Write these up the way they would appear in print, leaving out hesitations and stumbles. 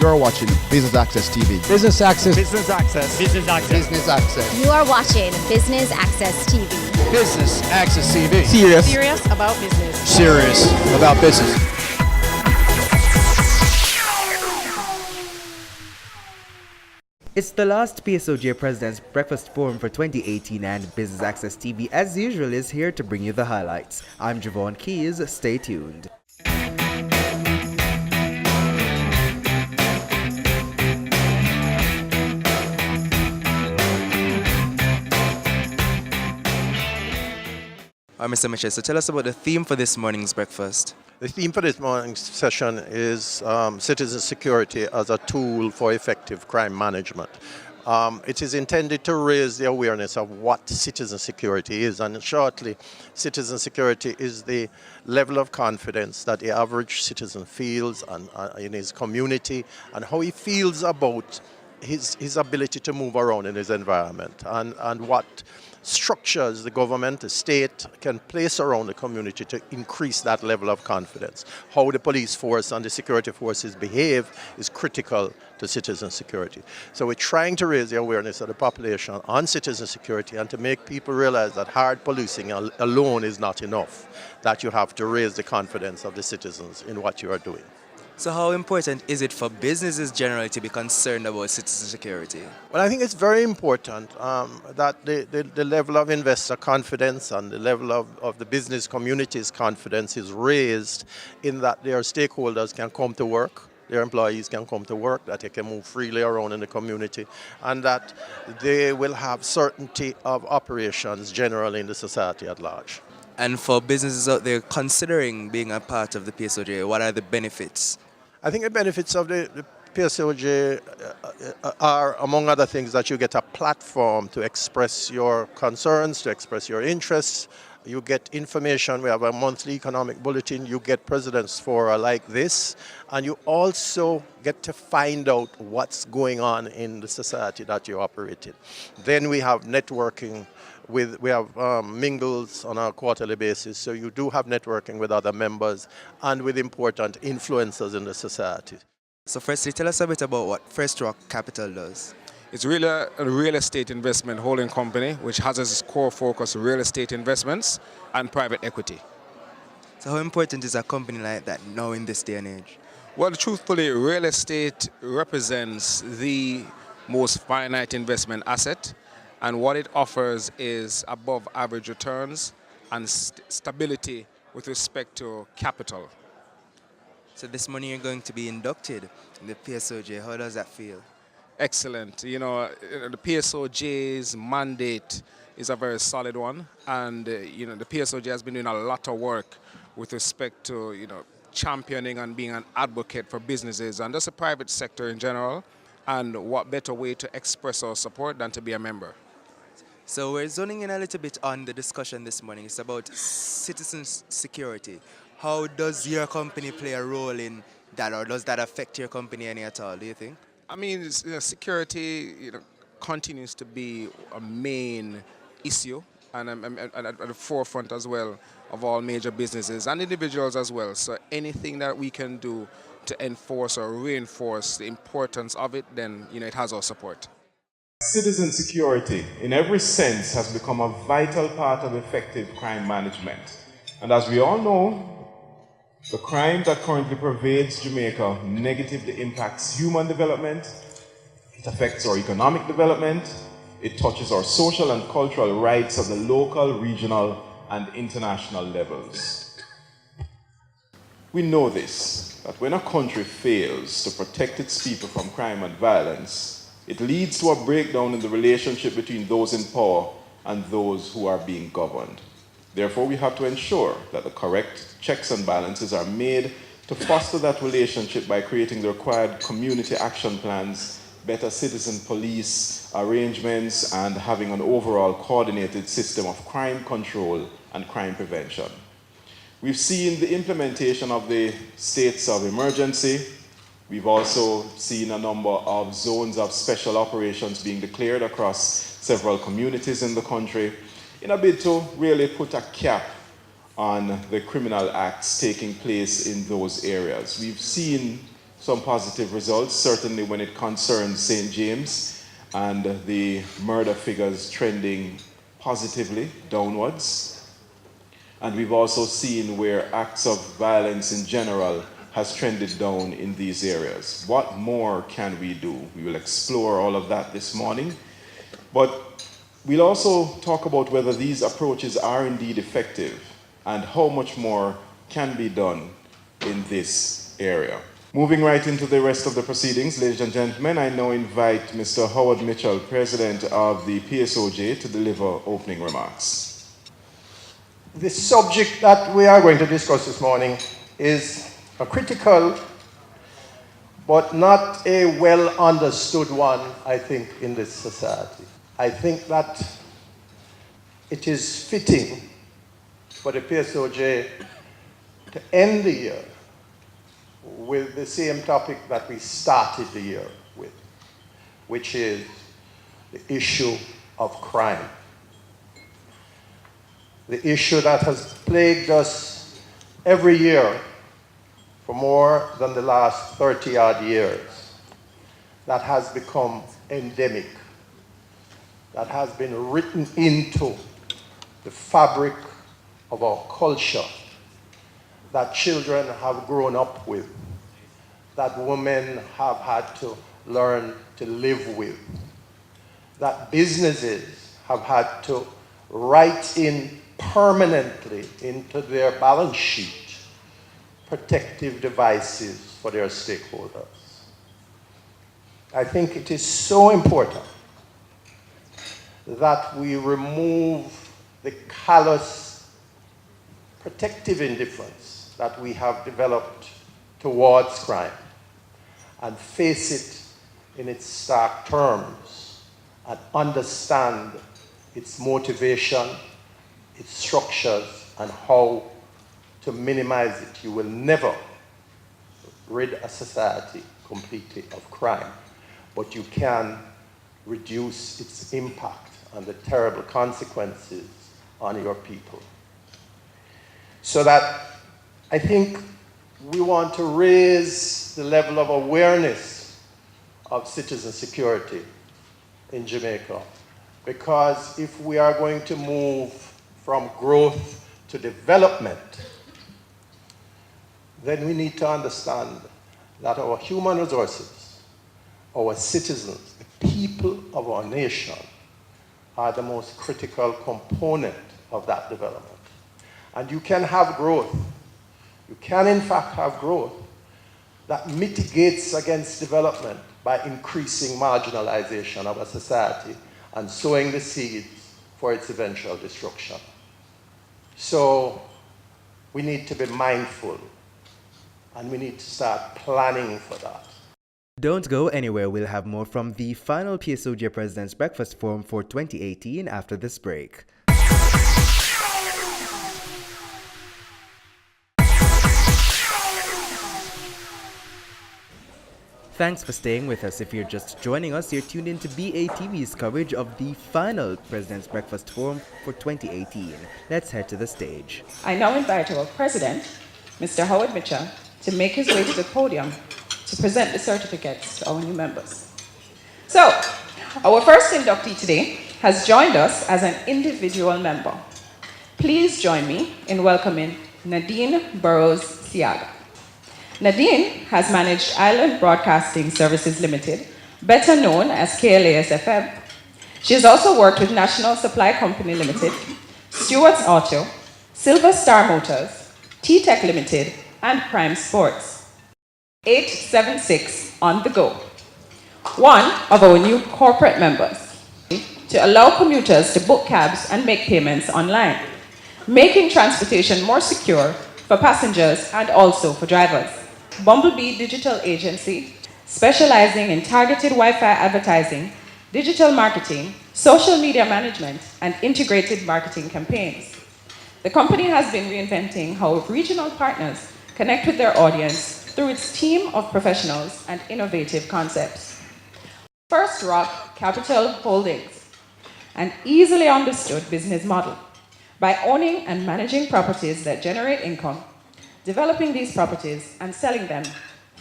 You're watching Business Access TV. Business Access. Business Access. Business Access. Business Access. You are watching Business Access TV. Business Access TV. Serious about business. Serious about business. It's the last PSOJ President's Breakfast Forum for 2018, and Business Access TV, as usual, is here to bring you the highlights. I'm Javon Keys. Stay tuned. Mr. Mitchell, so tell us about the theme for this morning's breakfast. The theme for this morning's session is citizen security as a tool for effective crime management. It is intended to raise the awareness of what citizen security is, and shortly, citizen security is the level of confidence that the average citizen feels in his community and how he feels about his ability to move around in his environment, and what structures the government, the state can place around the community to increase that level of confidence. How the police force and the security forces behave is critical to citizen security. So we're trying to raise the awareness of the population on citizen security and to make people realize that hard policing alone is not enough, that you have to raise the confidence of the citizens in what you are doing. So how important is it for businesses generally to be concerned about citizen security? Well, I think it's very important that the level of investor confidence and the level of the business community's confidence is raised in that their stakeholders can come to work, their employees can come to work, that they can move freely around in the community, and that they will have certainty of operations generally in the society at large. And for businesses out there considering being a part of the PSOJ, what are the benefits? I think the benefits of the PSOJ are, among other things, that you get a platform to express your concerns, to express your interests. You get information. We have a monthly economic bulletin. You get presidents fora like this. And you also get to find out what's going on in the society that you operate in. Then we have networking. We have mingles on a quarterly basis, so you do have networking with other members and with important influencers in the society. So firstly, tell us a bit about what First Rock Capital does. It's really a real estate investment holding company which has as its core focus real estate investments and private equity. So how important is a company like that now in this day and age? Well, truthfully, real estate represents the most finite investment asset, and what it offers is above average returns and stability with respect to capital. So this morning you're going to be inducted in the PSOJ. How does that feel? Excellent. You know, the PSOJ's mandate is a very solid one, and you know, the PSOJ has been doing a lot of work with respect to, you know, championing and being an advocate for businesses and just the private sector in general. And what better way to express our support than to be a member? So we're zoning in a little bit on the discussion this morning. It's about citizen security. How does your company play a role in that, or does that affect your company any at all, do you think? I mean, security, you know, continues to be a main issue and at the forefront as well of all major businesses and individuals as well. So anything that we can do to enforce or reinforce the importance of it, then, you know, it has our support. Citizen security, in every sense, has become a vital part of effective crime management. And as we all know, the crime that currently pervades Jamaica negatively impacts human development, it affects our economic development, it touches our social and cultural rights at the local, regional, and international levels. We know this, that when a country fails to protect its people from crime and violence, it leads to a breakdown in the relationship between those in power and those who are being governed. Therefore, we have to ensure that the correct checks and balances are made to foster that relationship by creating the required community action plans, better citizen police arrangements, and having an overall coordinated system of crime control and crime prevention. We've seen the implementation of the states of emergency. We've also seen a number of zones of special operations being declared across several communities in the country in a bid to really put a cap on the criminal acts taking place in those areas. We've seen some positive results, certainly when it concerns St. James and the murder figures trending positively downwards. And we've also seen where acts of violence in general has trended down in these areas. What more can we do? We will explore all of that this morning. But we'll also talk about whether these approaches are indeed effective and how much more can be done in this area. Moving right into the rest of the proceedings, ladies and gentlemen, I now invite Mr. Howard Mitchell, President of the PSOJ, to deliver opening remarks. The subject that we are going to discuss this morning is a critical but not a well understood one, I think, in this society. I think that it is fitting for the PSOJ to end the year with the same topic that we started the year with, which is the issue of crime. The issue that has plagued us every year for more than the last 30-odd years, that has become endemic, that has been written into the fabric of our culture, that children have grown up with, that women have had to learn to live with, that businesses have had to write in permanently into their balance sheet protective devices for their stakeholders. I think it is so important that we remove the callous protective indifference that we have developed towards crime and face it in its stark terms and understand its motivation, its structures, and how to minimize it. You will never rid a society completely of crime, but you can reduce its impact and the terrible consequences on your people. So that I think we want to raise the level of awareness of citizen security in Jamaica, because if we are going to move from growth to development, then we need to understand that our human resources, our citizens, the people of our nation, are the most critical component of that development. And you can have growth. You can, in fact, have growth that mitigates against development by increasing marginalization of a society and sowing the seeds for its eventual destruction. So we need to be mindful, and we need to start planning for that. Don't go anywhere. We'll have more from the final PSOJ President's Breakfast Forum for 2018 after this break. Thanks for staying with us. If you're just joining us, you're tuned in to BATV's coverage of the final President's Breakfast Forum for 2018. Let's head to the stage. I now invite our president, Mr. Howard Mitchell, to make his way to the podium to present the certificates to our new members. So, our first inductee today has joined us as an individual member. Please join me in welcoming Nadine Burrows-Siaga. Nadine has managed Island Broadcasting Services Limited, better known as KLAS-FM. She has also worked with National Supply Company Limited, Stewart's Auto, Silver Star Motors, T-Tech Limited, and Prime Sports. 876 on the go. One of our new corporate members, to allow commuters to book cabs and make payments online, making transportation more secure for passengers and also for drivers. Bumblebee Digital Agency, specializing in targeted Wi-Fi advertising, digital marketing, social media management, and integrated marketing campaigns. The company has been reinventing how regional partners connect with their audience through its team of professionals and innovative concepts. First Rock Capital Holdings, an easily understood business model. By owning and managing properties that generate income, developing these properties and selling them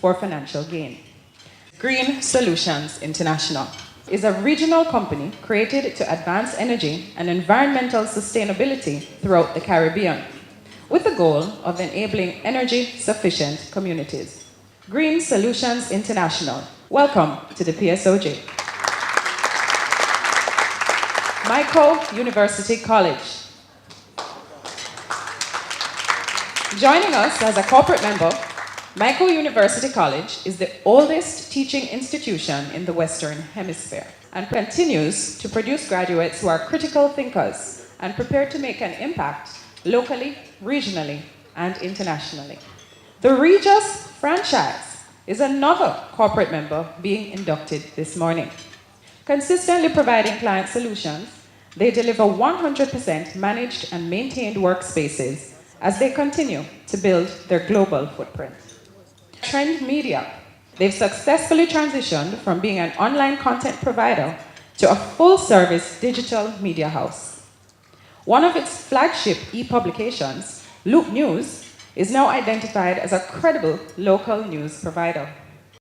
for financial gain. Green Solutions International is a regional company created to advance energy and environmental sustainability throughout the Caribbean, with the goal of enabling energy-sufficient communities. Green Solutions International, welcome to the PSOJ. Michael University College. Joining us as a corporate member, Michael University College is the oldest teaching institution in the Western Hemisphere and continues to produce graduates who are critical thinkers and prepared to make an impact locally, regionally, and internationally. The Regis franchise is another corporate member being inducted this morning. Consistently providing client solutions, they deliver 100% managed and maintained workspaces as they continue to build their global footprint. Trend Media. They've successfully transitioned from being an online content provider to a full-service digital media house. One of its flagship e-publications, Loop News, is now identified as a credible local news provider.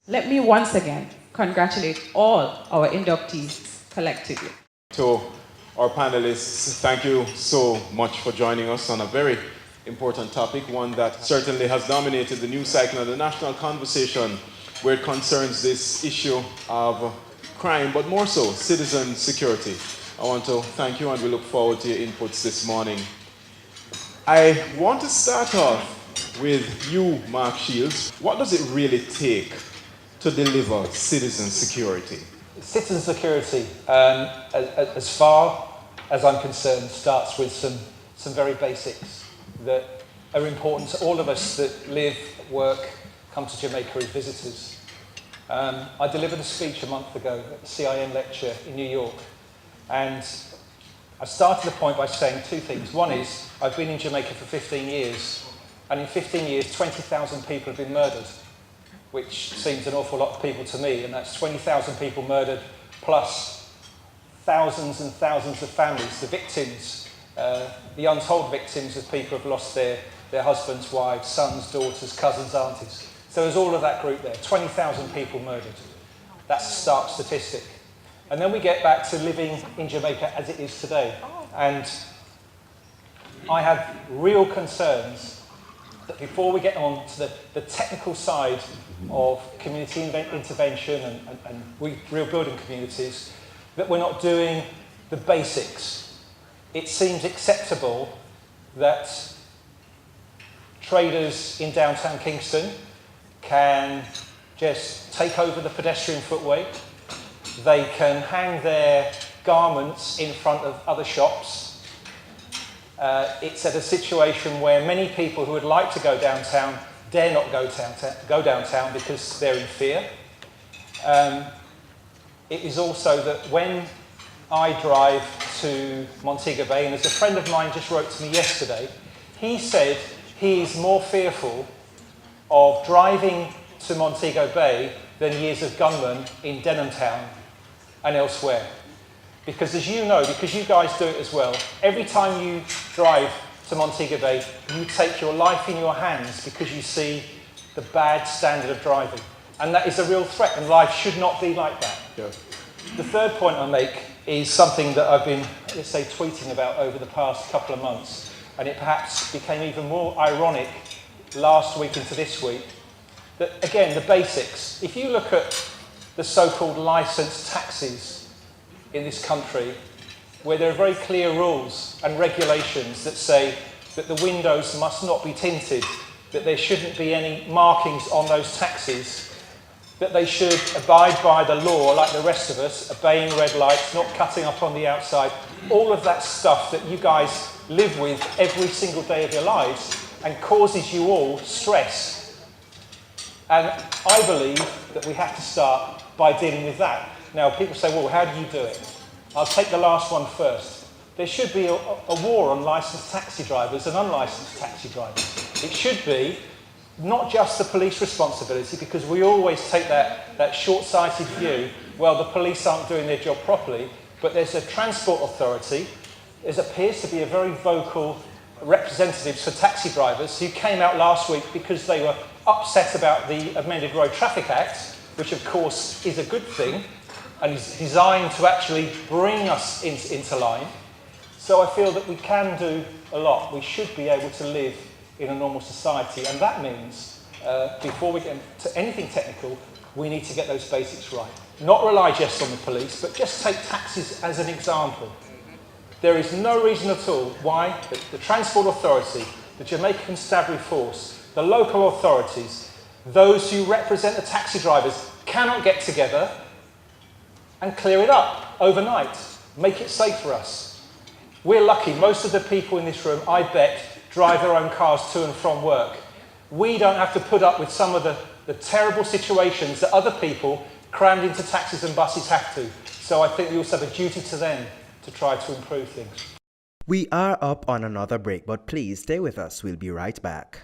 Let me once again congratulate all our inductees collectively. To our panelists, thank you so much for joining us on a very important topic, one that certainly has dominated the news cycle and the national conversation where it concerns this issue of crime, but more so, citizen security. I want to thank you and we look forward to your inputs this morning. I want to start off with you, Mark Shields. What does it really take to deliver citizen security? Citizen security, as far as I'm concerned, starts with some very basics that are important to all of us that live, work, come to Jamaica as visitors. I delivered a speech a month ago at the CIN lecture in New York, and I started the point by saying two things. One is, I've been in Jamaica for 15 years, and in 15 years, 20,000 people have been murdered, which seems an awful lot of people to me, and that's 20,000 people murdered, plus thousands and thousands of families, the victims, the untold victims of people who have lost their husbands, wives, sons, daughters, cousins, aunties. So there's all of that group there, 20,000 people murdered. That's a stark statistic. And then we get back to living in Jamaica as it is today. And I have real concerns that before we get on to the technical side of community intervention and real building communities, that we're not doing the basics. It seems acceptable that traders in downtown Kingston can just take over the pedestrian footway. They can hang their garments in front of other shops. It's at a situation where many people who would like to go downtown dare not go downtown because they're in fear. It is also that when I drive to Montego Bay, and as a friend of mine just wrote to me yesterday, he said he is more fearful of driving to Montego Bay than he is of gunmen in Denham Town and elsewhere. Because as you know, because you guys do it as well, every time you drive to Montego Bay, you take your life in your hands because you see the bad standard of driving. And that is a real threat, and life should not be like that. Yeah. The third point I make is something that I've been, let's say, tweeting about over the past couple of months, and it perhaps became even more ironic last week into this week, that, again, the basics. If you look at the so-called licensed taxis in this country, where there are very clear rules and regulations that say that the windows must not be tinted, that there shouldn't be any markings on those taxis, that they should abide by the law like the rest of us, obeying red lights, not cutting up on the outside, all of that stuff that you guys live with every single day of your lives and causes you all stress. And I believe that we have to start by dealing with that. Now, people say, well, how do you do it? I'll take the last one first. There should be a war on licensed taxi drivers and unlicensed taxi drivers. It should be not just the police responsibility, because we always take that short-sighted view, well, the police aren't doing their job properly, but there's a transport authority, there appears to be a very vocal representatives for taxi drivers who came out last week because they were upset about the amended Road Traffic Act, which of course is a good thing and is designed to actually bring us into line. So I feel that we can do a lot. We should be able to live in a normal society, and that means before we get to anything technical, we need to get those basics right. Not rely just on the police, but just take taxis as an example. There is no reason at all why the Transport Authority, the Jamaica Constabulary Force, the local authorities, those who represent the taxi drivers cannot get together and clear it up overnight, make it safe for us. We're lucky, most of the people in this room, I bet, drive their own cars to and from work. We don't have to put up with some of the terrible situations that other people crammed into taxis and buses have to. So I think we also have a duty to them to try to improve things. We are up on another break, but please stay with us. We'll be right back.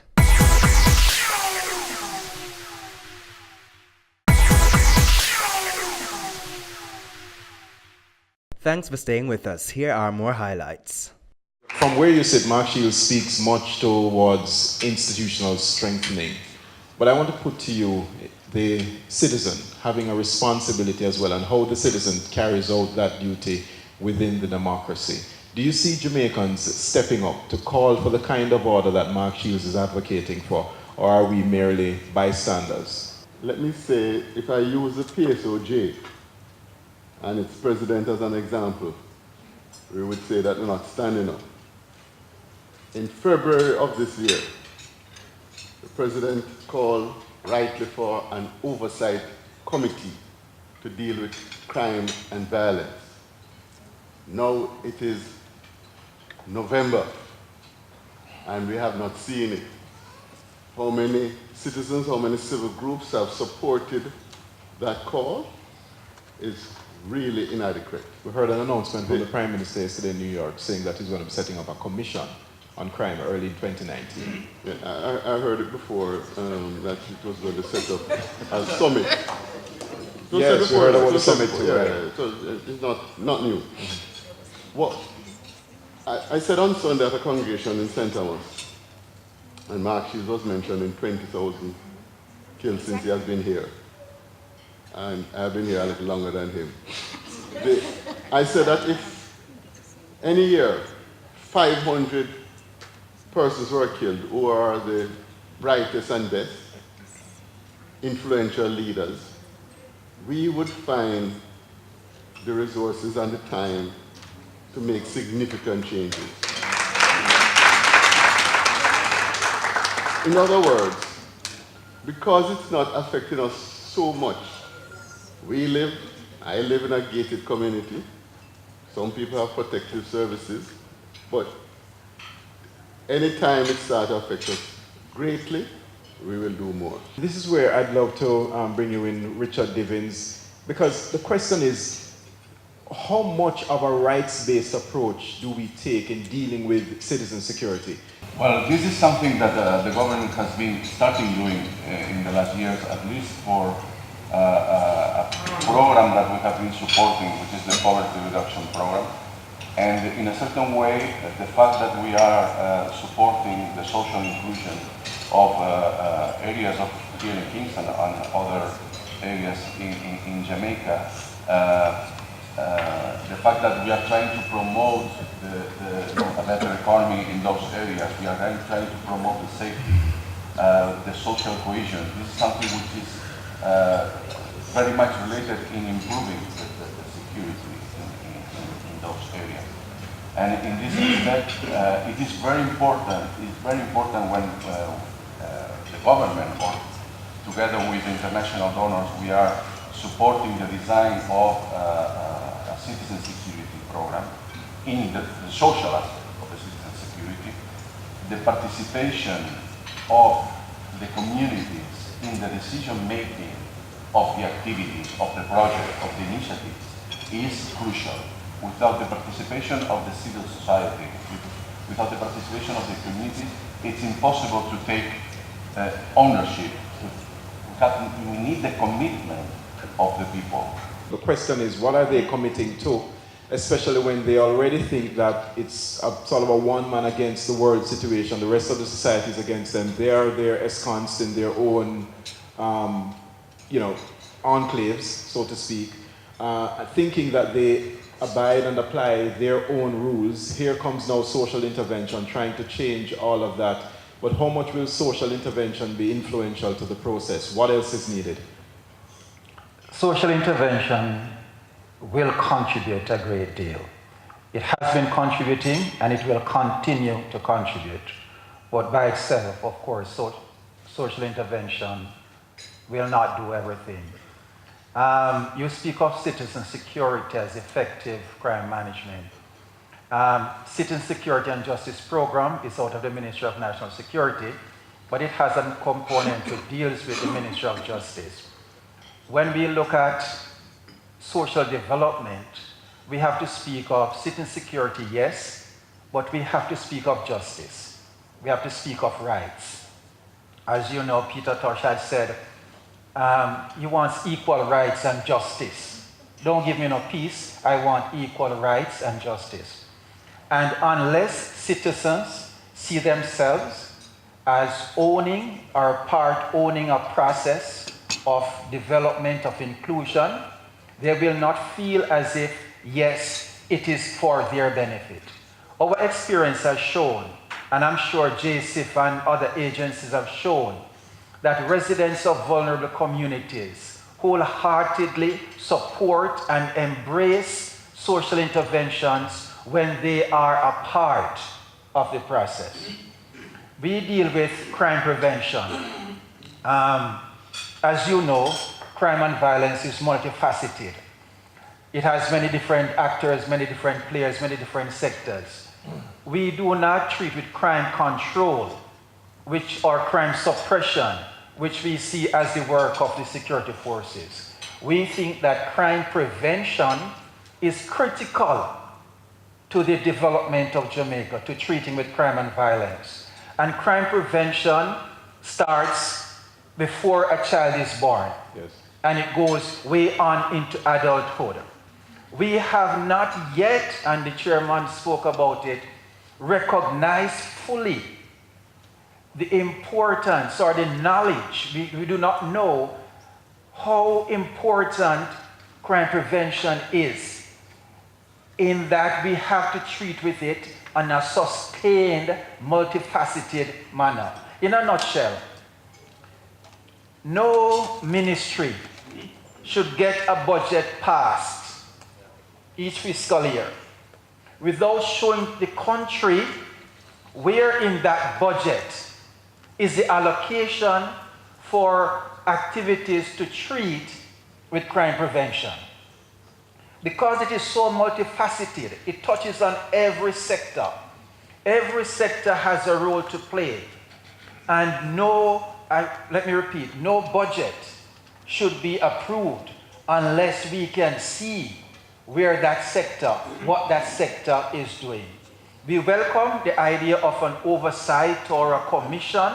Thanks for staying with us. Here are more highlights. From where you sit, Mark Shields speaks much towards institutional strengthening. But I want to put to you the citizen having a responsibility as well, and how the citizen carries out that duty within the democracy. Do you see Jamaicans stepping up to call for the kind of order that Mark Shields is advocating for, or are we merely bystanders? Let me say, if I use the PSOJ and its president as an example, we would say that we're not standing up. In February of this year, the president called rightly for an oversight committee to deal with crime and violence. Now it is November and we have not seen it. How many citizens, how many civil groups have supported that call is really inadequate. We heard an announcement from the Prime Minister yesterday in New York saying that he's going to be setting up a commission on crime early in 2019. Yeah, I heard it before that it was going to set up a summit. Yes, we heard about the summit too. Yeah, so it's not new. What I said on Sunday at a congregation in St. Thomas, and Mark Shields was mentioning 20,000 killed since he has been here. And I've been here a little longer than him. I said that if any year 500 persons were killed who are the brightest and best, influential leaders, we would find the resources and the time to make significant changes. In other words, because it's not affecting us so much, I live in a gated community. Some people have protective services, but anytime it starts to affect us greatly, we will do more. This is where I'd love to bring you in, Richard Divins, because the question is, how much of a rights-based approach do we take in dealing with citizen security? Well, this is something that the government has been starting doing in the last years, at least for a program that we have been supporting, which is the Poverty Reduction Program. And in a certain way, the fact that we are supporting the social inclusion of areas of here in Kingston and other areas in Jamaica, the fact that we are trying to promote a better economy in those areas, we are trying to promote the safety, the social cohesion. This is something which is very much related in improving the security in those areas. And in this respect, it is very important. It's very important when the government, or together with international donors, we are supporting the design of a citizen security program in the social aspect of the citizen security, the participation of the communities in the decision making of the activities, of the project, of the initiatives is crucial. Without the participation of the civil society, without the participation of the community, it's impossible to take ownership. We need the commitment of the people. The question is, what are they committing to? especially when they already think that it's a sort of a one man against the world situation. The rest of the society is against them. They are there ensconced in their own, enclaves, so to speak, thinking that they abide and apply their own rules. Here comes now social intervention, trying to change all of that. But how much will social intervention be influential to the process? What else is needed? Social intervention will contribute a great deal. It has been contributing and it will continue to contribute. But by itself, of course, social intervention will not do everything. You speak of citizen security as effective crime management. Citizen Security and Justice Program is out of the Ministry of National Security, but it has a component that deals with the Ministry of Justice. When we look at social development, we have to speak of citizen security, yes, but we have to speak of justice. We have to speak of rights. As you know, Peter Tosh had said, he wants equal rights and justice. Don't give me no peace, I want equal rights and justice. And unless citizens see themselves as owning or owning a process of development, of inclusion, they will not feel as if, yes, it is for their benefit. Our experience has shown, and I'm sure JCIF and other agencies have shown, that residents of vulnerable communities wholeheartedly support and embrace social interventions when they are a part of the process. We deal with crime prevention. As you know, crime and violence is multifaceted. It has many different actors, many different players, many different sectors. We do not treat with crime control, or crime suppression, which we see as the work of the security forces. We think that crime prevention is critical to the development of Jamaica, to treating with crime and violence. And crime prevention starts before a child is born. Yes. And it goes way on into adulthood. We have not yet, and the chairman spoke about it, recognized fully the importance or the knowledge. We do not know how important crime prevention is, in that we have to treat with it in a sustained, multifaceted manner. In a nutshell, no ministry should get a budget passed each fiscal year without showing the country where in that budget is the allocation for activities to treat with crime prevention. Because it is so multifaceted, it touches on every sector. Every sector has a role to play. And let me repeat, no budget should be approved unless we can see where that sector, what that sector is doing. We welcome the idea of an oversight or a commission,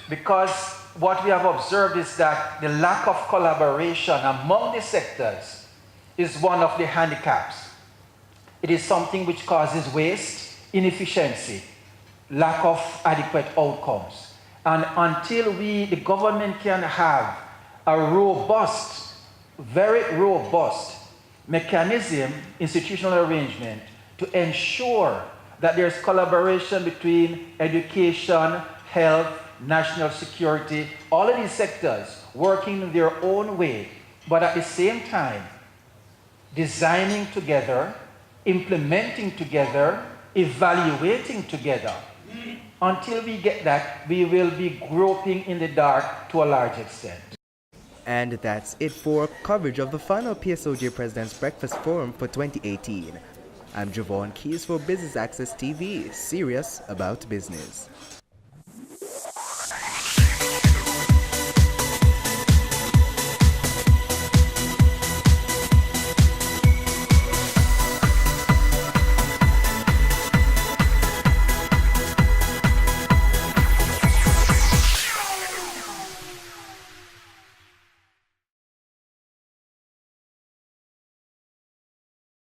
because what we have observed is that the lack of collaboration among the sectors is one of the handicaps. It is something which causes waste, inefficiency, lack of adequate outcomes. And until the government can have a robust, very robust mechanism, institutional arrangement to ensure that there's collaboration between education, health, national security, all of these sectors working in their own way, but at the same time, designing together, implementing together, evaluating together. Until we get that, we will be groping in the dark to a large extent. And that's it for coverage of the final PSOJ President's Breakfast Forum for 2018. I'm Javon Keys for Business Access TV, serious about business.